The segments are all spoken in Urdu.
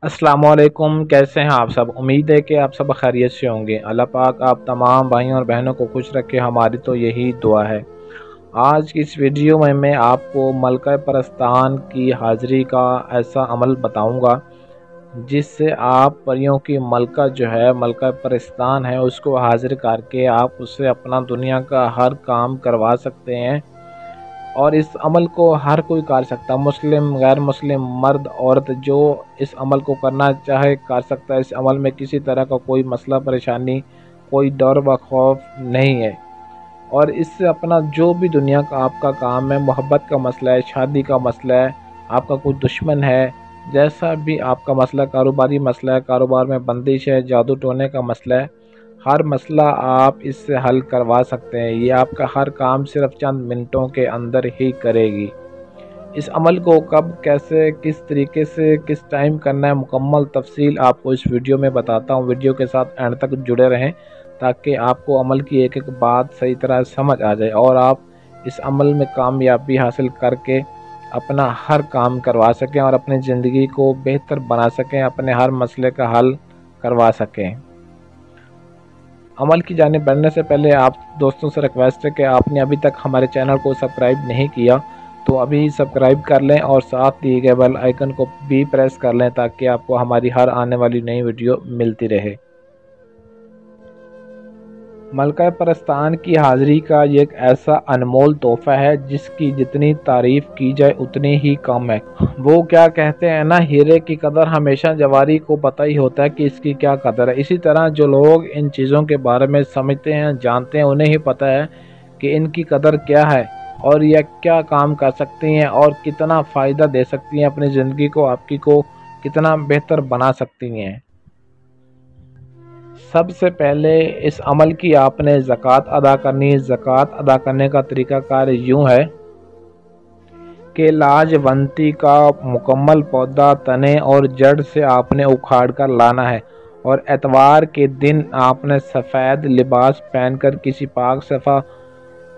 السلام علیکم، کیسے ہیں آپ سب؟ امید ہے کہ آپ سب خیریت سے ہوں گے۔ اللہ پاک آپ تمام بھائیوں اور بہنوں کو خوش رکھے، ہماری تو یہی دعا ہے۔ آج کی اس ویڈیو میں آپ کو ملکہ پرستان کی حاضری کا ایسا عمل بتاؤں گا جس سے آپ پریوں کی ملکہ جو ہے، ملکہ پرستان ہے، اس کو حاضر کر کے آپ اس سے اپنا دنیا کا ہر کام کروا سکتے ہیں۔ اور اس عمل کو ہر کوئی کر سکتا، مسلم غیر مسلم، مرد عورت، جو اس عمل کو کرنا چاہے کر سکتا ہے۔ اس عمل میں کسی طرح کا کوئی مسئلہ پریشانی، کوئی ڈر و خوف نہیں ہے۔ اور اس سے اپنا جو بھی دنیا کا آپ کا کام ہے، محبت کا مسئلہ ہے، شادی کا مسئلہ ہے، آپ کا کوئی دشمن ہے، جیسا بھی آپ کا مسئلہ، کاروباری مسئلہ ہے، کاروبار میں بندش ہے، جادو ٹونے کا مسئلہ ہے، ہر مسئلہ آپ اس سے حل کروا سکتے ہیں۔ یہ آپ کا ہر کام صرف چند منٹوں کے اندر ہی کرے گی۔ اس عمل کو کب، کیسے، کس طریقے سے، کس ٹائم کرنا ہے، مکمل تفصیل آپ کو اس ویڈیو میں بتاتا ہوں۔ ویڈیو کے ساتھ اینڈ تک جڑے رہیں تاکہ آپ کو عمل کی ایک ایک بات صحیح طرح سمجھ آ جائے اور آپ اس عمل میں کامیابی حاصل کر کے اپنا ہر کام کروا سکیں اور اپنی زندگی کو بہتر بنا سکیں، اپنے ہر مسئلے کا حل کروا سکیں۔ عمل کی جانب بڑھنے سے پہلے آپ دوستوں سے ریکویسٹ ہے کہ آپ نے ابھی تک ہمارے چینل کو سبسکرائب نہیں کیا تو ابھی سبسکرائب کر لیں اور ساتھ دیے گئے بیل آئیکن کو بھی پریس کر لیں تاکہ آپ کو ہماری ہر آنے والی نئی ویڈیو ملتی رہے۔ ملکہ پرستان کی حاضری کا یہ ایک ایسا انمول تحفہ ہے جس کی جتنی تعریف کی جائے اتنی ہی کم ہے۔ وہ کیا کہتے ہیں نا، ہیرے کی قدر ہمیشہ جواری کو پتہ ہی ہوتا ہے کہ اس کی کیا قدر ہے۔ اسی طرح جو لوگ ان چیزوں کے بارے میں سمجھتے ہیں، جانتے ہیں، انہیں ہی پتہ ہے کہ ان کی قدر کیا ہے اور یہ کیا کام کر سکتی ہیں اور کتنا فائدہ دے سکتی ہیں، اپنی زندگی کو، آپ کی کو کتنا بہتر بنا سکتی ہیں۔ سب سے پہلے اس عمل کی آپ نے زکوٰۃ ادا کرنی۔ زکوٰۃ ادا کرنے کا طریقہ کار یوں ہے کہ لاجونتی کا مکمل پودا تنے اور جڑ سے آپ نے اکھاڑ کر لانا ہے، اور اتوار کے دن آپ نے سفید لباس پہن کر کسی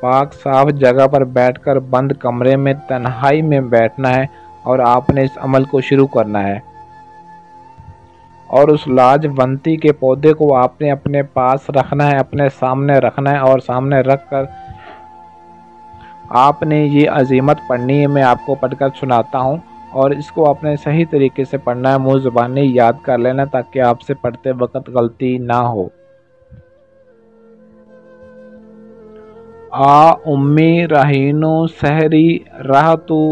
پاک صاف جگہ پر بیٹھ کر بند کمرے میں تنہائی میں بیٹھنا ہے اور آپ نے اس عمل کو شروع کرنا ہے۔ اور اس لاجونتی کے پودے کو آپ نے اپنے پاس رکھنا ہے، اپنے سامنے رکھنا ہے، اور سامنے رکھ کر آپ نے یہ عزیمت پڑھنی ہے۔ میں آپ کو پڑھ کر سناتا ہوں اور اس کو آپ نے صحیح طریقے سے پڑھنا ہے، منہ زبانی یاد کر لینا تاکہ آپ سے پڑھتے وقت غلطی نہ ہو۔ آ امی رہینو سحری رہتو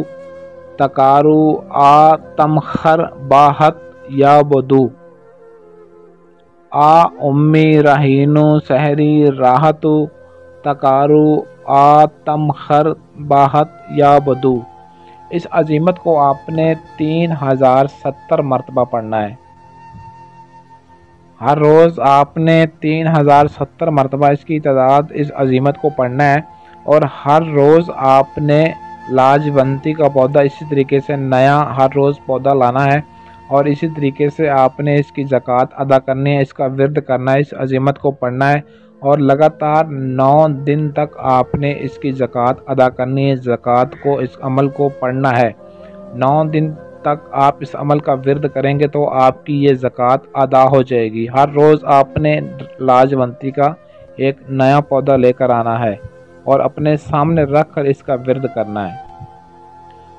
تکارو آ تمخر باہت یا بدو۔ آ امی رہینو سحری راحتو تکارو آ تمخر باہت یا بدو۔ اس عزیمت کو آپ نے 3070 مرتبہ پڑھنا ہے۔ ہر روز آپ نے 3070 مرتبہ اس کی تعداد اس عزیمت کو پڑھنا ہے، اور ہر روز آپ نے لاجونتی کا پودا اسی طریقے سے نیا ہر روز پودا لانا ہے، اور اسی طریقے سے آپ نے اس کی زکوٰۃ ادا کرنی ہے، اس کا ورد کرنا ہے، اس عزیمت کو پڑھنا ہے، اور لگاتار 9 دن تک آپ نے اس کی زکوٰۃ ادا کرنی ہے۔ زکوٰۃ کو، اس عمل کو پڑھنا ہے 9 دن تک۔ آپ اس عمل کا ورد کریں گے تو آپ کی یہ زکوٰۃ ادا ہو جائے گی۔ ہر روز آپ نے لاجونتی کا ایک نیا پودا لے کر آنا ہے اور اپنے سامنے رکھ کر اس کا ورد کرنا ہے،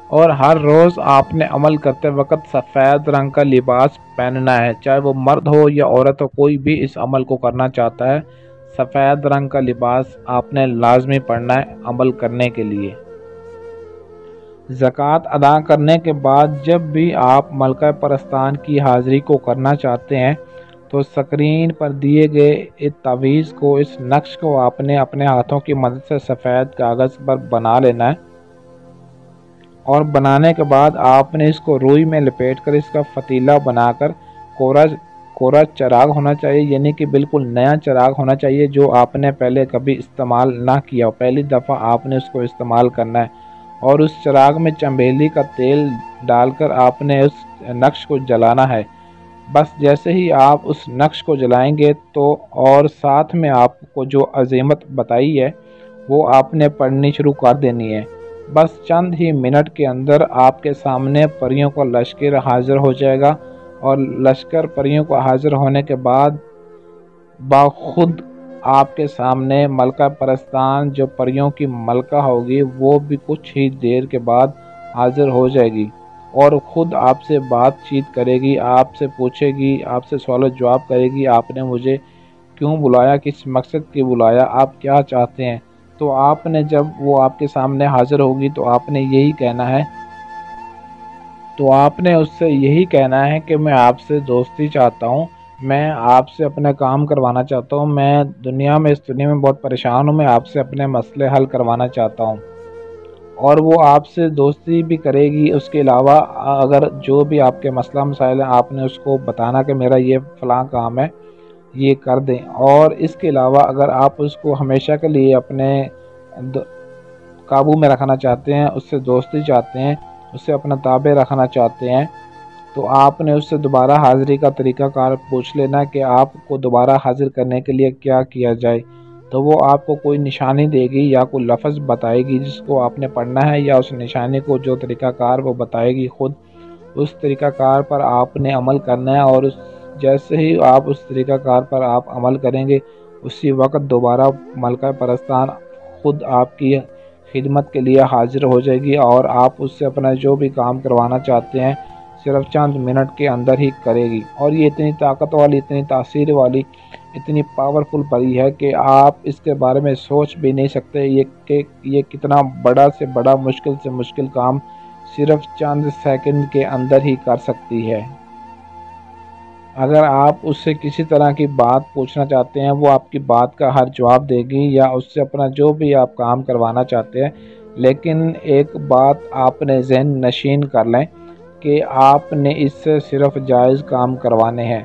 اور ہر روز آپ نے عمل کرتے وقت سفید رنگ کا لباس پہننا ہے، چاہے وہ مرد ہو یا عورت ہو، کوئی بھی اس عمل کو کرنا چاہتا ہے، سفید رنگ کا لباس آپ نے لازمی پہننا ہے عمل کرنے کے لیے۔ زکوٰۃ ادا کرنے کے بعد جب بھی آپ ملکہ پرستان کی حاضری کو کرنا چاہتے ہیں تو سکرین پر دیے گئے اس تعویذ کو، اس نقش کو آپ نے اپنے ہاتھوں کی مدد سے سفید کاغذ پر بنا لینا ہے، اور بنانے کے بعد آپ نے اس کو روئی میں لپیٹ کر اس کا فتیلہ بنا کر کورا چراغ ہونا چاہیے، یعنی کہ بالکل نیا چراغ ہونا چاہیے جو آپ نے پہلے کبھی استعمال نہ کیا ہو، پہلی دفعہ آپ نے اس کو استعمال کرنا ہے، اور اس چراغ میں چنبیلی کا تیل ڈال کر آپ نے اس نقش کو جلانا ہے۔ بس جیسے ہی آپ اس نقش کو جلائیں گے تو، اور ساتھ میں آپ کو جو عزیمت بتائی ہے وہ آپ نے پڑھنی شروع کر دینی ہے۔ بس چند ہی منٹ کے اندر آپ کے سامنے پریوں کا لشکر حاضر ہو جائے گا، اور لشکر پریوں کو حاضر ہونے کے بعد باخود آپ کے سامنے ملکہ پرستان جو پریوں کی ملکہ ہوگی وہ بھی کچھ ہی دیر کے بعد حاضر ہو جائے گی اور خود آپ سے بات چیت کرے گی، آپ سے پوچھے گی، آپ سے سوال و جواب کرے گی، آپ نے مجھے کیوں بلایا، کس مقصد کی بلایا، آپ کیا چاہتے ہیں۔ تو آپ نے جب وہ آپ کے سامنے حاضر ہوگی تو آپ نے یہی کہنا ہے اس سے یہی کہنا ہے کہ میں آپ سے دوستی چاہتا ہوں، میں آپ سے اپنے کام کروانا چاہتا ہوں، میں اس دنیا میں بہت پریشان ہوں، میں آپ سے اپنے مسئلے حل کروانا چاہتا ہوں۔ اور وہ آپ سے دوستی بھی کرے گی۔ اس کے علاوہ اگر جو بھی آپ کے مسئلہ مسائل ہیں آپ نے اس کو بتانا کہ میرا یہ فلاں کام ہے، یہ کر دیں۔ اور اس کے علاوہ اگر آپ اس کو ہمیشہ کے لیے اپنے قابو میں رکھنا چاہتے ہیں، اس سے دوستی چاہتے ہیں، اس سے اپنا تابع رکھنا چاہتے ہیں، تو آپ نے اس سے دوبارہ حاضری کا طریقہ کار پوچھ لینا کہ آپ کو دوبارہ حاضر کرنے کے لیے کیا کیا جائے۔ تو وہ آپ کو کوئی نشانی دے گی یا کوئی لفظ بتائے گی جس کو آپ نے پڑھنا ہے، یا اس نشانی کو جو طریقہ کار وہ بتائے گی خود، اس طریقہ کار پر آپ نے عمل کرنا ہے۔ اور جیسے ہی آپ اس طریقہ کار پر آپ عمل کریں گے اسی وقت دوبارہ ملکہ پرستان خود آپ کی خدمت کے لیے حاضر ہو جائے گی اور آپ اس سے اپنا جو بھی کام کروانا چاہتے ہیں صرف چند منٹ کے اندر ہی کرے گی۔ اور یہ اتنی طاقت والی، اتنی تاثیر والی، اتنی پاورفل پری ہے کہ آپ اس کے بارے میں سوچ بھی نہیں سکتے یہ کتنا بڑا سے بڑا، مشکل سے مشکل کام صرف چند سیکنڈ کے اندر ہی کر سکتی ہے۔ اگر آپ اس سے کسی طرح کی بات پوچھنا چاہتے ہیں وہ آپ کی بات کا ہر جواب دے گی، یا اس سے اپنا جو بھی آپ کام کروانا چاہتے ہیں۔ لیکن ایک بات آپ نے ذہن نشین کر لیں کہ آپ نے اس سے صرف جائز کام کروانے ہیں۔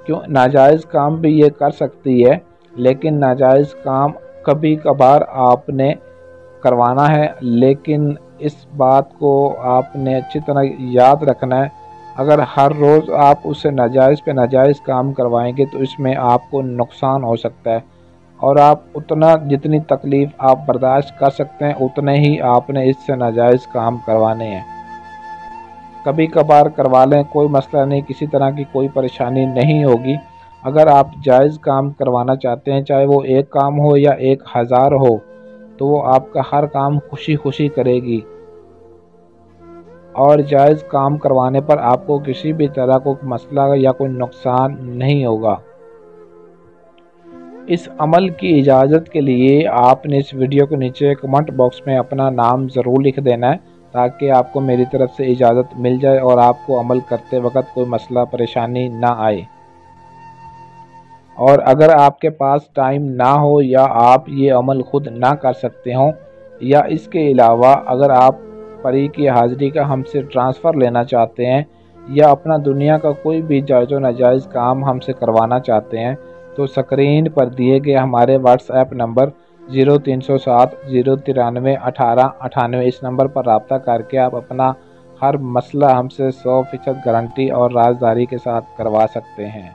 کیوں ناجائز کام بھی یہ کر سکتی ہے، لیکن ناجائز کام کبھی کبھار آپ نے کروانا ہے، لیکن اس بات کو آپ نے اچھی طرح یاد رکھنا ہے۔ اگر ہر روز آپ اس سے ناجائز پہ ناجائز کام کروائیں گے تو اس میں آپ کو نقصان ہو سکتا ہے، اور آپ جتنی تکلیف آپ برداشت کر سکتے ہیں اتنے ہی آپ نے اس سے ناجائز کام کروانے ہیں۔ کبھی کبھار کروا لیں، کوئی مسئلہ نہیں، کسی طرح کی کوئی پریشانی نہیں ہوگی۔ اگر آپ جائز کام کروانا چاہتے ہیں، چاہے وہ ایک کام ہو یا 1000 ہو، تو وہ آپ کا ہر کام خوشی خوشی کرے گی، اور جائز کام کروانے پر آپ کو کسی بھی طرح کو مسئلہ یا کوئی نقصان نہیں ہوگا۔ اس عمل کی اجازت کے لیے آپ نے اس ویڈیو کے نیچے کمنٹ باکس میں اپنا نام ضرور لکھ دینا ہے، تاکہ آپ کو میری طرف سے اجازت مل جائے اور آپ کو عمل کرتے وقت کوئی مسئلہ پریشانی نہ آئے۔ اور اگر آپ کے پاس ٹائم نہ ہو یا آپ یہ عمل خود نہ کر سکتے ہوں، یا اس کے علاوہ اگر آپ پری کی حاضری کا ہم سے ٹرانسفر لینا چاہتے ہیں، یا اپنا دنیا کا کوئی بھی جائز و ناجائز کام ہم سے کروانا چاہتے ہیں، تو اسکرین پر دیے گئے ہمارے واٹس ایپ نمبر 0307 093 18 98 اس نمبر پر رابطہ کر کے آپ اپنا ہر مسئلہ ہم سے 100% گارنٹی اور رازداری کے ساتھ کروا سکتے ہیں۔